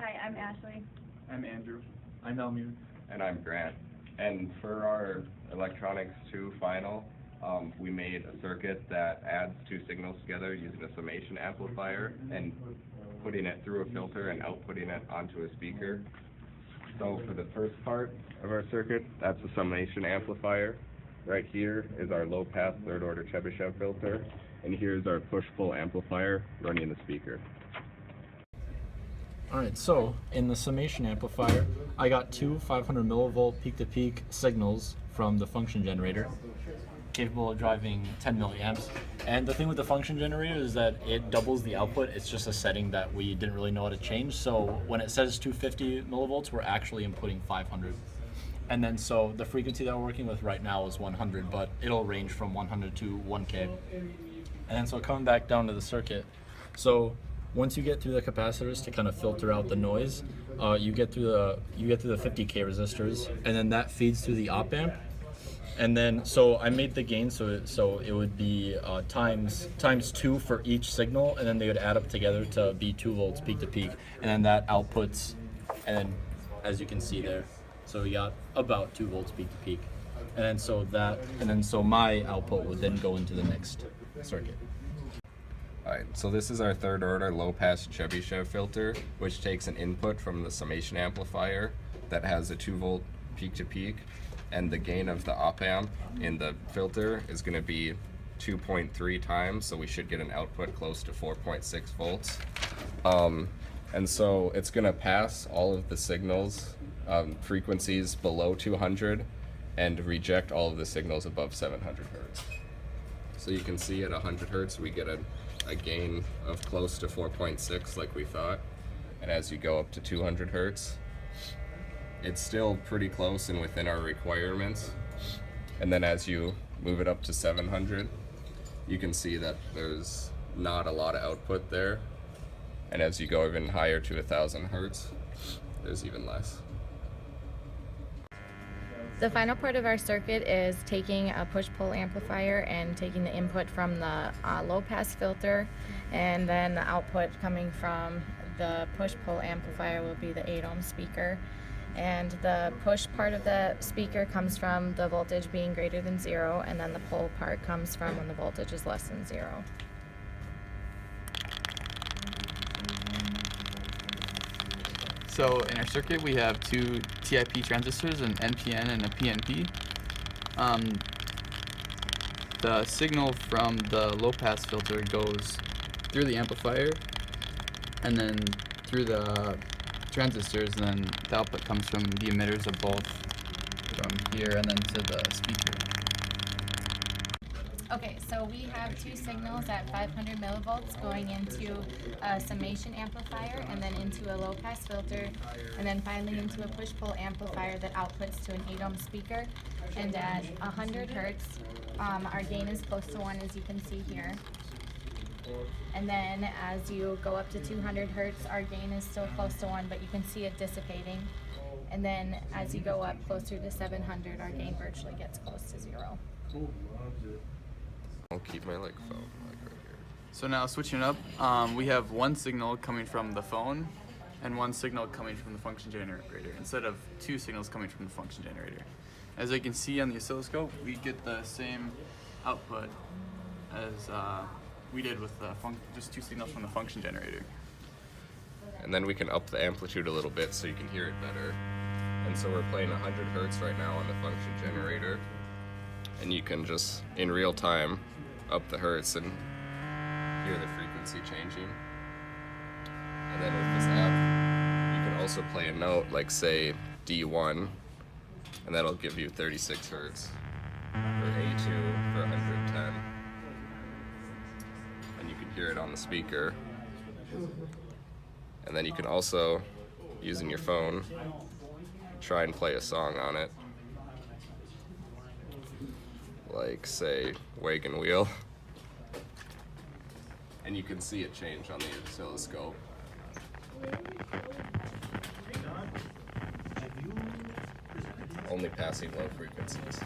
Hi, I'm Ashley. I'm Andrew. I'm Almir. And I'm Grant. And for our Electronics 2 final, we made a circuit that adds two signals together using a summation amplifier and putting it through a filter and outputting it onto a speaker. So for the first part of our circuit, that's a summation amplifier. Right here is our low-pass third-order Chebyshev filter, and here's our push-pull amplifier running the speaker. Alright, so in the summation amplifier, I got two 500 millivolt peak-to-peak signals from the function generator, capable of driving 10 milliamps. And the thing with the function generator is that it doubles the output. It's just a setting that we didn't really know how to change. So when it says 250 millivolts, we're actually inputting 500. And then so the frequency that we're working with right now is 100, but it'll range from 100 to 1K. And then so coming back down to the circuit, so once you get through the capacitors to kind of filter out the noise, you get through the 50K resistors, and then that feeds through the op amp. And then so I made the gain so it would be times 2 for each signal, and then they would add up together to be 2 volts peak to peak, and then that outputs, and then as you can see there, so we got about 2 volts peak to peak, and then so my output would then go into the next circuit. Alright, so this is our third order low-pass Chebyshev filter, which takes an input from the summation amplifier that has a 2 volt peak-to-peak, and the gain of the op amp in the filter is going to be 2.3 times, so we should get an output close to 4.6 volts. And so it's going to pass all of the signals, frequencies below 200, and reject all of the signals above 700 hertz. So you can see at 100 hertz we get a gain of close to 4.6 like we thought, and as you go up to 200 hertz it's still pretty close and within our requirements, and then as you move it up to 700 you can see that there's not a lot of output there, and as you go even higher to 1000 hertz there's even less. The final part of our circuit is taking a push-pull amplifier and taking the input from the low-pass filter, and then the output coming from the push-pull amplifier will be the 8 ohm speaker. And the push part of the speaker comes from the voltage being greater than 0, and then the pull part comes from when the voltage is less than 0. So in our circuit we have two TIP transistors, an NPN and a PNP. The signal from the low-pass filter goes through the amplifier and then through the transistors, and then the output comes from the emitters of both, from here and then to the speaker. Okay, so we have two signals at 500 millivolts going into a summation amplifier, and then into a low-pass filter, and then finally into a push-pull amplifier that outputs to an 8 ohm speaker. And at 100 hertz, our gain is close to 1, as you can see here. And then as you go up to 200 hertz, our gain is still close to 1, but you can see it dissipating. And then as you go up closer to 700, our gain virtually gets close to 0. I'll keep my phone right here. So now switching it up, we have one signal coming from the phone and one signal coming from the function generator, instead of two signals coming from the function generator. As you can see on the oscilloscope, we get the same output as we did with just two signals from the function generator. And then we can up the amplitude a little bit so you can hear it better. And so we're playing 100 hertz right now on the function generator, and you can just in real time up the hertz and hear the frequency changing. And then with this app you can also play a note like say D1, and that'll give you 36 hertz, or A2 for 110, and you can hear it on the speaker. And then you can also, using your phone, try and play a song on it, like say Wagon Wheel, and you can see it change on the oscilloscope. Only passing low frequencies.